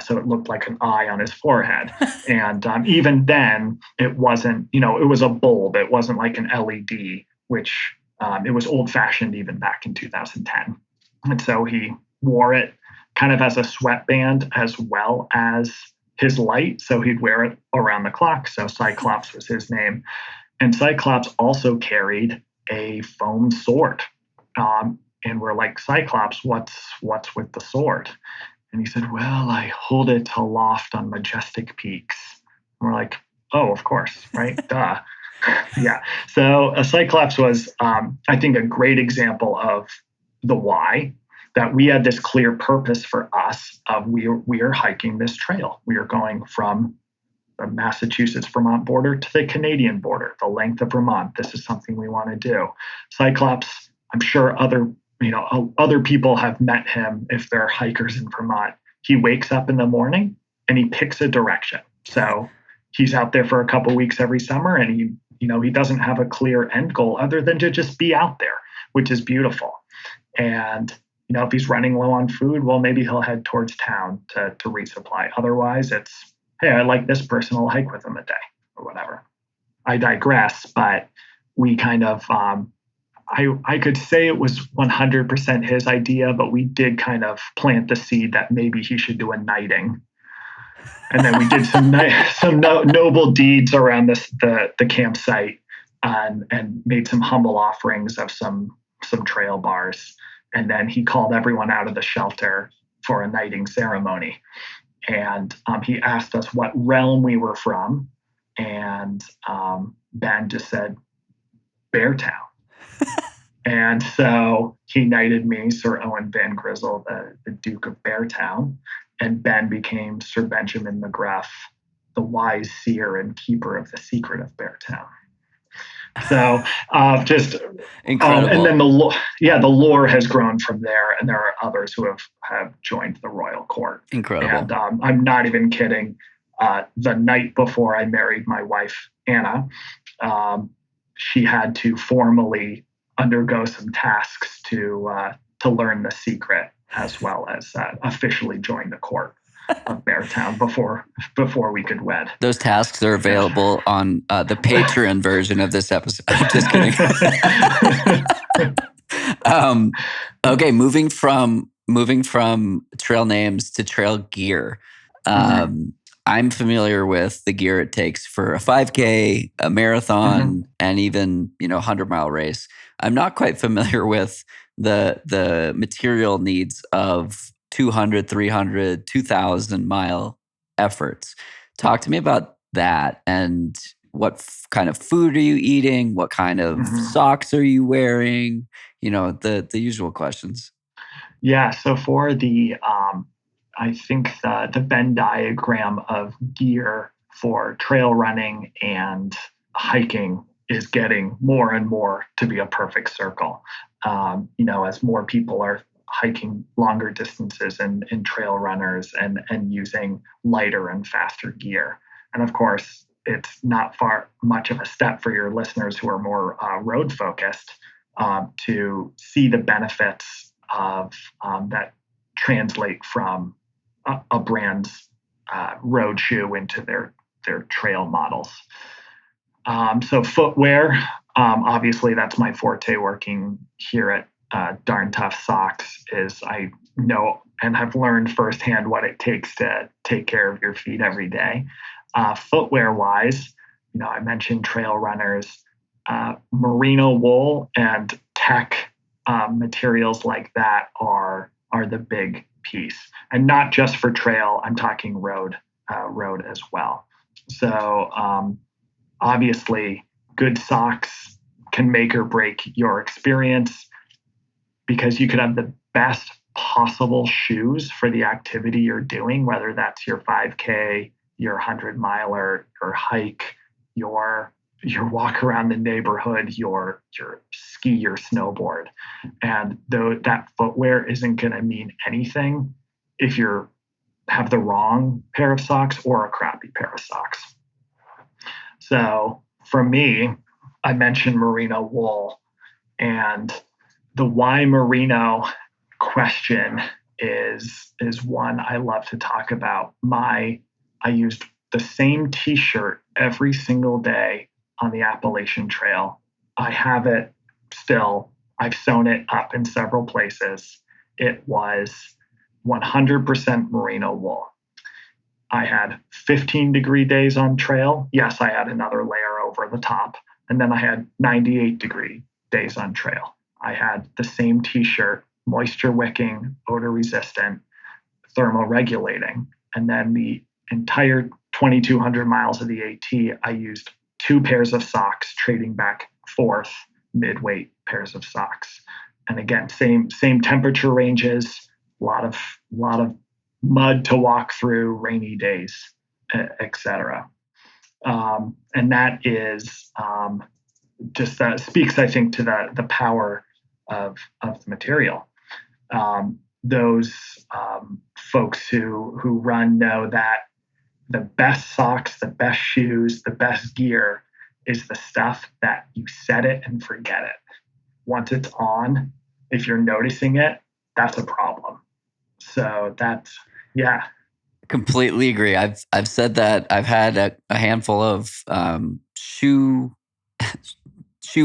so it looked like an eye on his forehead. And even then, it wasn't, it was a bulb. It wasn't like an LED, which... it was old-fashioned even back in 2010. And so he wore it kind of as a sweatband as well as his light. So he'd wear it around the clock. So Cyclops was his name. And Cyclops also carried a foam sword. And we're like, Cyclops, what's with the sword? And he said, well, I hold it aloft on majestic peaks. And we're like, oh, of course, right? Duh. Yeah. So a Cyclops was, I think, a great example of the why, that we had this clear purpose for us of we are hiking this trail. We are going from the Massachusetts-Vermont border to the Canadian border, the length of Vermont. This is something we want to do. Cyclops, I'm sure other people have met him if they're hikers in Vermont. He wakes up in the morning and he picks a direction. So he's out there for a couple weeks every summer, and he doesn't have a clear end goal other than to just be out there, which is beautiful. And, if he's running low on food, well, maybe he'll head towards town to resupply. Otherwise, it's, hey, I like this person, I'll hike with them a day or whatever. I digress, but we kind of, I could say it was 100% his idea, but we did kind of plant the seed that maybe he should do a knighting. And then we did some noble deeds around the campsite, and made some humble offerings of some trail bars. And then he called everyone out of the shelter for a knighting ceremony. And he asked us what realm we were from, and Ben just said Beartown. And so he knighted me, Sir Owen Van Grizzle, the Duke of Beartown. And Ben became Sir Benjamin McGruff, the wise seer and keeper of the secret of Beartown. So just incredible. And then the lore has grown from there, and there are others who have joined the royal court. Incredible. And I'm not even kidding. The night before I married my wife Anna, she had to formally undergo some tasks to learn the secret, as well as officially join the court of Beartown before we could wed. Those tasks are available on the Patreon version of this episode. Just kidding. Okay, moving from moving from trail names to trail gear. I'm familiar with the gear it takes for a 5K, a marathon, and even 100-mile race. I'm not quite familiar with the material needs of 200, 300, 2,000-mile efforts. Talk to me about that, and what kind of food are you eating? What kind of socks are you wearing? The usual questions. Yeah, so for I think the Venn diagram of gear for trail running and hiking is getting more and more to be a perfect circle. As more people are hiking longer distances and trail runners and using lighter and faster gear. And of course, it's not much of a step for your listeners who are more road focused to see the benefits of that translate from a brand's road shoe into their trail models. So footwear, obviously that's my forte working here at Darn Tough Socks, is I know and have learned firsthand what it takes to take care of your feet every day. Footwear wise, I mentioned trail runners, merino wool and tech materials like that are the big piece, and not just for trail. I'm talking road as well. So obviously, good socks can make or break your experience, because you could have the best possible shoes for the activity you're doing, whether that's your 5K, your 100-miler, your hike, your walk around the neighborhood, your ski, your snowboard. And though that footwear isn't going to mean anything if you have the wrong pair of socks or a crappy pair of socks. So for me, I mentioned merino wool, and the why merino question is one I love to talk about. I used the same t-shirt every single day on the Appalachian Trail. I have it still. I've sewn it up in several places. It was 100% merino wool. I had 15-degree days on trail. Yes, I had another layer over the top. And then I had 98-degree days on trail. I had the same t-shirt, moisture wicking, odor resistant, thermoregulating. And then the entire 2,200 miles of the AT, I used 2 pairs of socks, trading back forth, mid-weight pairs of socks. And again, same temperature ranges, a lot of mud to walk through, rainy days, etc. And that is just speaks, I think, to the power of the material. Those folks who run know that the best socks, the best shoes, the best gear is the stuff that you set it and forget it. Once it's on, if you're noticing it, that's a problem. So that's, yeah. Completely agree. I've said that. I've had a handful of shoe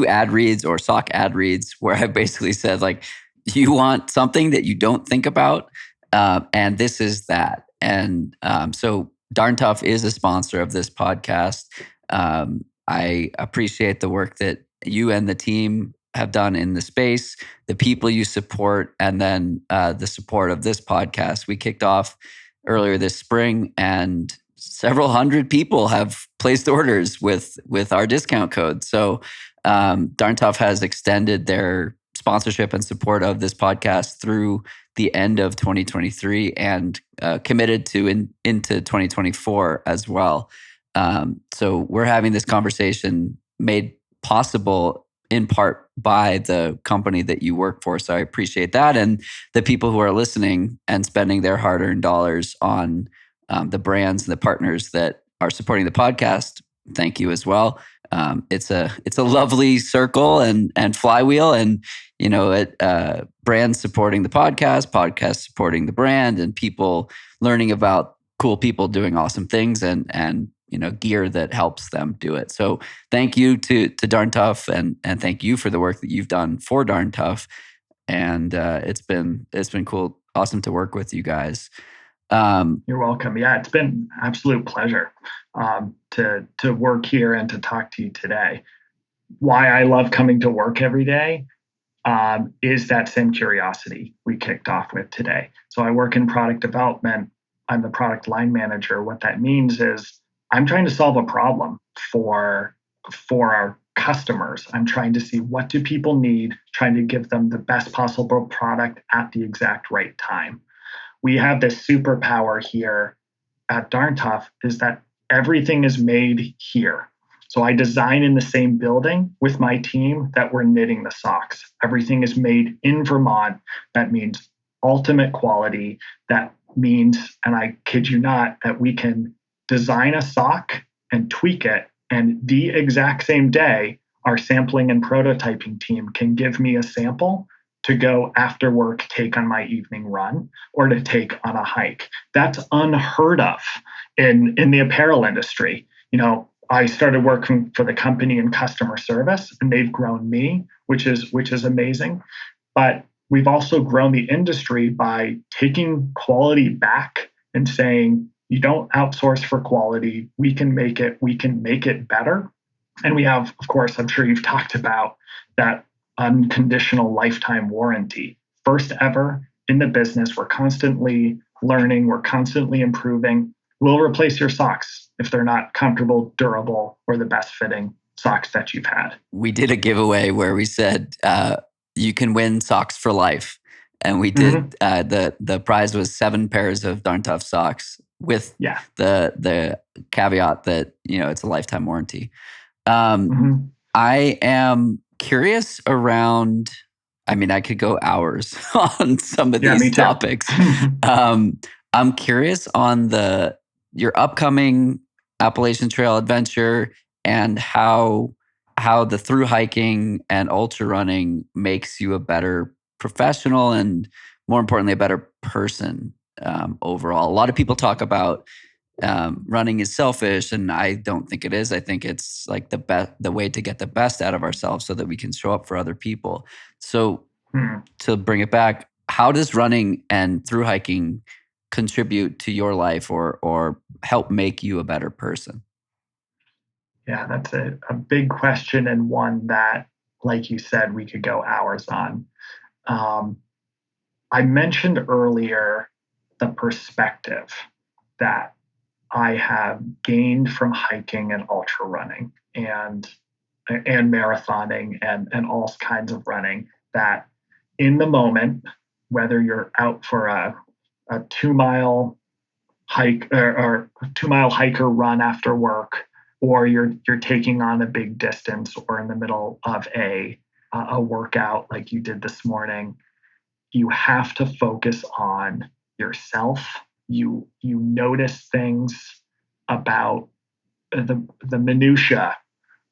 ad reads or sock ad reads where I basically said, like, you want something that you don't think about, and this is that. And so Darn Tough is a sponsor of this podcast. I appreciate the work that you and the team have done in the space, the people you support, and then the support of this podcast. We kicked off earlier this spring, and several hundred people have placed orders with our discount code. So Darn Tough has extended their sponsorship and support of this podcast through the end of 2023 and committed to into 2024 as well. So we're having this conversation made possible in part by the company that you work for. So I appreciate that. And the people who are listening and spending their hard-earned dollars on the brands and the partners that are supporting the podcast, thank you as well. It's a lovely circle and flywheel, and brands supporting the podcast supporting the brand, and people learning about cool people doing awesome things, and gear that helps them do it. So thank you to Darn Tough, and thank you for the work that you've done for Darn Tough. And it's been cool awesome to work with you guys. You're welcome. Yeah, it's been an absolute pleasure to work here and to talk to you today. Why I love coming to work every day is that same curiosity we kicked off with today. So I work in product development. I'm the product line manager. What that means is I'm trying to solve a problem for our customers. I'm trying to see what do people need, trying to give them the best possible product at the exact right time. We have this superpower here at Darn Tough is that everything is made here. So I design in the same building with my team that we're knitting the socks. Everything is made in Vermont. That means ultimate quality. That means, and I kid you not, that we can design a sock and tweak it. And the exact same day, our sampling and prototyping team can give me a sample to go after work, take on my evening run, or to take on a hike. That's unheard of in the apparel industry. I started working for the company in customer service, and they've grown me, which is amazing. But we've also grown the industry by taking quality back and saying, you don't outsource for quality. We can make it better. And we have, of course, I'm sure you've talked about that unconditional lifetime warranty. First ever in the business. We're constantly learning. We're constantly improving. We'll replace your socks if they're not comfortable, durable, or the best fitting socks that you've had. We did a giveaway where we said you can win socks for life. And we did, the prize was 7 pairs of Darn Tough socks with the caveat that, it's a lifetime warranty. I am curious around, I could go hours on some of these topics. I'm curious on your upcoming Appalachian Trail adventure and how the thru-hiking and ultra running makes you a better professional and, more importantly, a better person overall. A lot of people talk about running is selfish, and I don't think it is. I think it's like the way to get the best out of ourselves so that we can show up for other people. So to bring it back, how does running and thru-hiking contribute to your life or help make you a better person? Yeah, that's a big question, and one that, like you said, we could go hours on. I mentioned earlier the perspective that I have gained from hiking and ultra running and marathoning and all kinds of running, that in the moment, whether you're out for a 2-mile hike or 2-mile hike or run after work, or you're taking on a big distance, or in the middle of a workout like you did this morning, you have to focus on yourself. You notice things about the minutia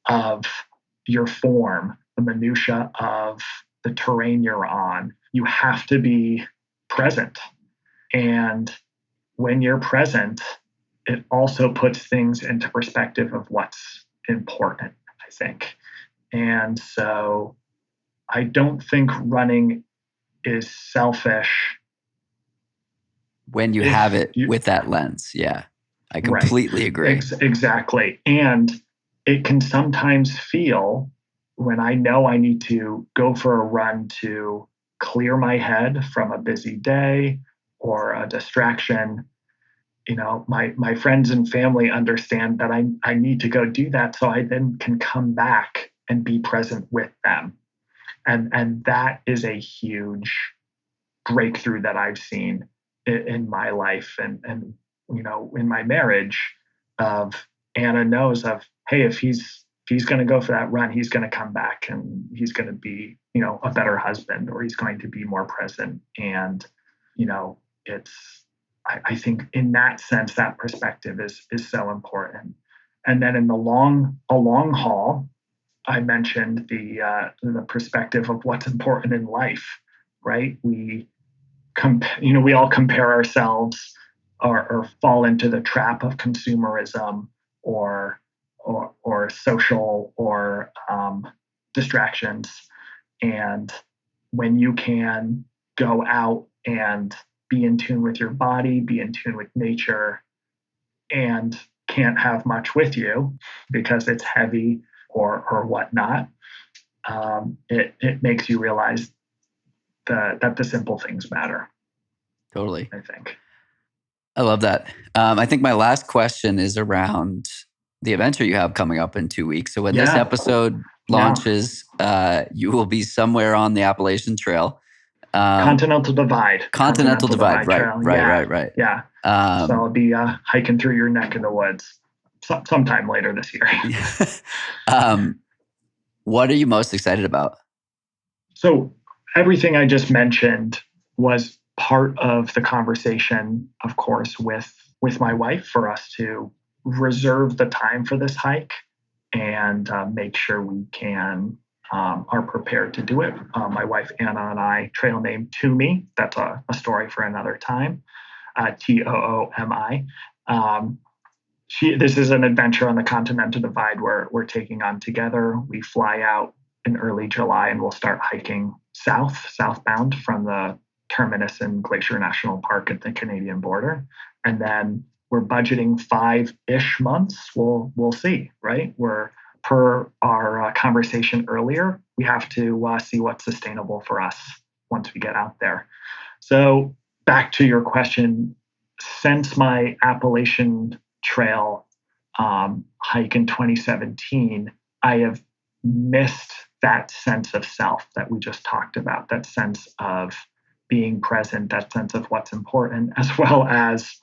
of your form, the minutia of the terrain you're on. You have to be present. And when you're present, it also puts things into perspective of what's important, I think. And so I don't think running is selfish. When you have it with that lens. Yeah, I completely agree. Exactly. And it can sometimes feel, when I know I need to go for a run to clear my head from a busy day or a distraction, my friends and family understand that I need to go do that, so I then can come back and be present with them. And that is a huge breakthrough that I've seen in my life and in my marriage. Of Anna knows of, hey, if he's going to go for that run, he's going to come back and he's going to be a better husband, or he's going to be more present. And I think in that sense, that perspective is so important. And then in a long haul, I mentioned the perspective of what's important in life, right? We all compare ourselves or fall into the trap of consumerism or social or distractions. And when you can go out and be in tune with your body, be in tune with nature, and can't have much with you because it's heavy or whatnot. It makes you realize that the simple things matter. Totally. I think. I love that. I think my last question is around the adventure you have coming up in 2 weeks. So when this episode launches, you will be somewhere on the Appalachian Trail. Continental Divide. Continental Divide. Right. Yeah. So I'll be hiking through your neck of the woods sometime later this year. What are you most excited about? So everything I just mentioned was part of the conversation, of course, with my wife for us to reserve the time for this hike and make sure we are prepared to do it. My wife Anna and I trail named Toomi. That's a story for another time. Toomi. This is an adventure on the Continental Divide we're taking on together. We fly out in early July and we'll start hiking southbound from the terminus in Glacier National Park at the Canadian border. And then we're budgeting 5-ish months. We'll see, right? Per our conversation earlier, we have to see what's sustainable for us once we get out there. So back to your question, since my Appalachian Trail hike in 2017, I have missed that sense of self that we just talked about, that sense of being present, that sense of what's important, as well as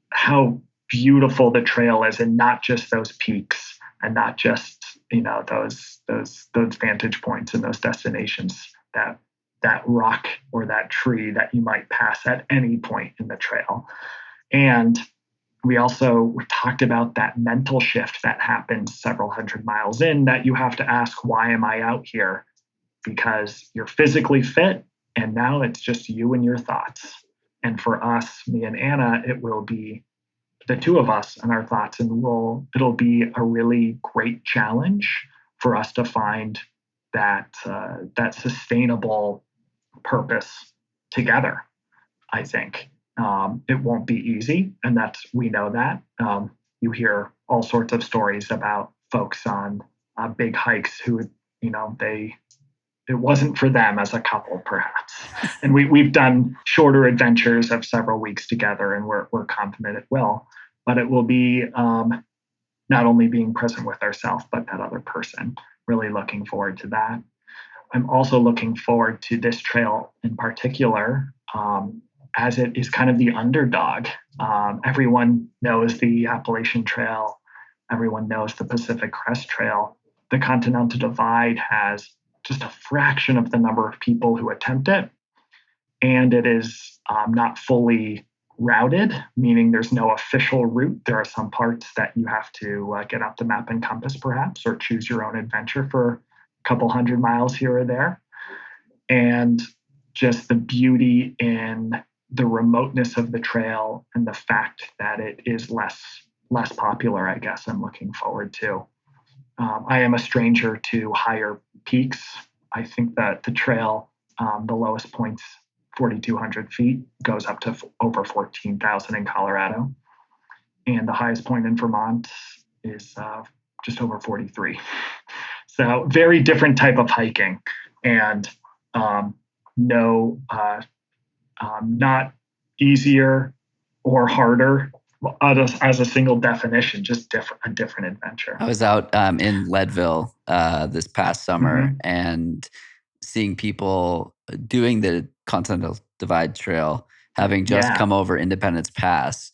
how beautiful the trail is, and not just those peaks and not just, those vantage points and those destinations, that rock or that tree that you might pass at any point in the trail. And we talked about that mental shift that happens several hundred miles in, that you have to ask, why am I out here? Because you're physically fit and now it's just you and your thoughts. And for us, me and Anna, it will be the two of us and our thoughts, and it'll be a really great challenge for us to find that sustainable purpose together, I think. It won't be easy, and we know that. You hear all sorts of stories about folks on big hikes who, it wasn't for them as a couple, perhaps. And we've done shorter adventures of several weeks together, and we're confident it will. But it will be not only being present with ourselves, but that other person. Really looking forward to that. I'm also looking forward to this trail in particular, as it is kind of the underdog. Everyone knows the Appalachian Trail. Everyone knows the Pacific Crest Trail. The Continental Divide has just a fraction of the number of people who attempt it. And it is not fully routed, meaning there's no official route. There are some parts that you have to get out the map and compass, perhaps, or choose your own adventure for a couple hundred miles here or there. And just the beauty in the remoteness of the trail and the fact that it is less popular, I guess, I'm looking forward to. I am a stranger to higher peaks. I think that the trail, the lowest points, 4,200 feet, goes up to over 14,000 in Colorado. And the highest point in Vermont is just over 43. So very different type of hiking. And not easier or harder as a single definition, just a different adventure. I was out in Leadville this past summer and seeing people doing the Continental Divide Trail, having just come over Independence Pass,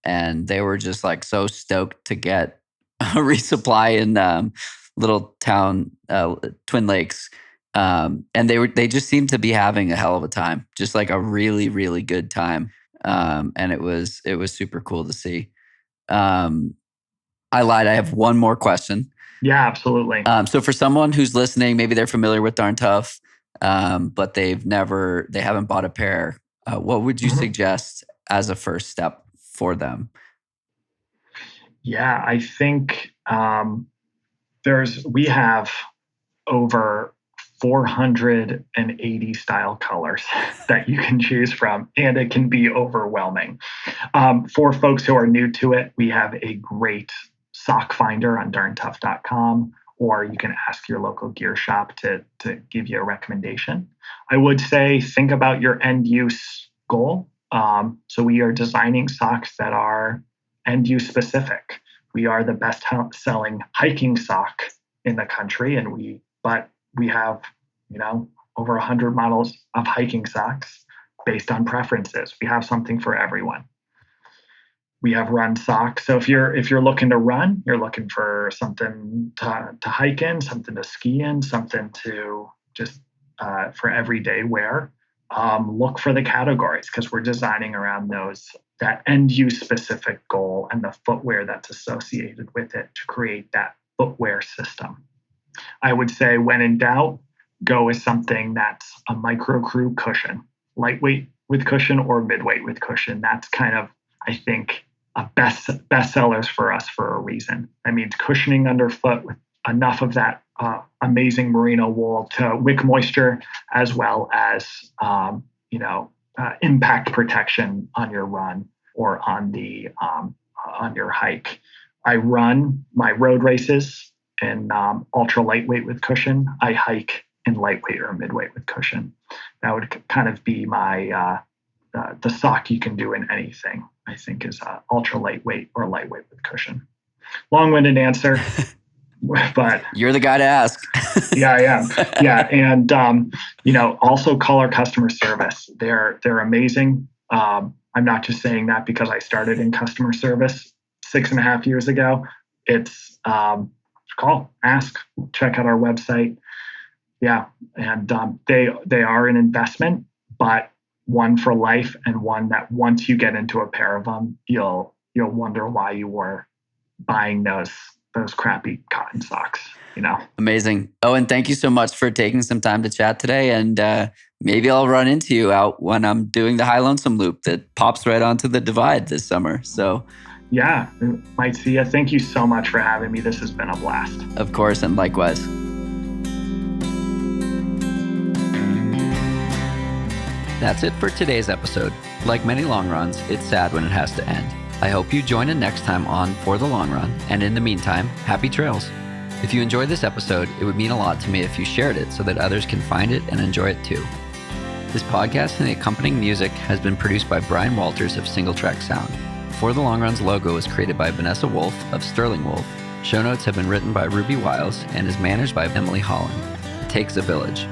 and they were just like so stoked to get a resupply in little town Twin Lakes. And they just seemed to be having a hell of a time, just like a really, really good time. And it was super cool to see. I lied. I have one more question. Yeah, absolutely. So for someone who's listening, maybe they're familiar with Darn Tough, but they haven't bought a pair. What would you suggest as a first step for them? Yeah, I think we have over 480 style colors that you can choose from, and it can be overwhelming. For folks who are new to it, we have a great sock finder on darntough.com, or you can ask your local gear shop to give you a recommendation. I would say think about your end use goal. So we are designing socks that are end use specific. We are the best selling hiking sock in the country, but we have, over 100 models of hiking socks based on preferences. We have something for everyone. We have run socks. So if you're looking to run, you're looking for something to hike in, something to ski in, something to just for everyday wear. Look for the categories, because we're designing around that end use specific goal and the footwear that's associated with it to create that footwear system. I would say when in doubt, go with something that's a micro crew cushion, lightweight with cushion or midweight with cushion. That's kind of, I think, a best sellers for us for a reason. That means cushioning underfoot with enough of that amazing merino wool to wick moisture, as well as impact protection on your run or on your hike. I run my road races in ultra lightweight with cushion. I hike in lightweight or midweight with cushion. That would kind of be my the sock you can do in anything, I think, is ultra lightweight or lightweight with cushion. Long-winded answer, but you're the guy to ask. Yeah, I am. Yeah, and also call our customer service. They're amazing. I'm not just saying that because I started in customer service 6.5 years ago. It's call, ask, check out our website. Yeah, and they are an investment, but one for life, and one that once you get into a pair of them, you'll wonder why you were buying those crappy cotton socks. Amazing. Owen, thank you so much for taking some time to chat today, and maybe I'll run into you out when I'm doing the High Lonesome Loop that pops right onto the divide this summer. So yeah, might see you. Thank you so much for having me. This has been a blast. Of course, and likewise. That's it for today's episode. Like many long runs, it's sad when it has to end. I hope you join in next time on For the Long Run, and in the meantime, happy trails. If you enjoyed this episode, it would mean a lot to me if you shared it so that others can find it and enjoy it too. This podcast and the accompanying music has been produced by Brian Walters of Single Track Sound. For the Long Run's logo was created by Vanessa Wolf of Sterling Wolf. Show notes have been written by Ruby Wiles and is managed by Emily Holland. It takes a village.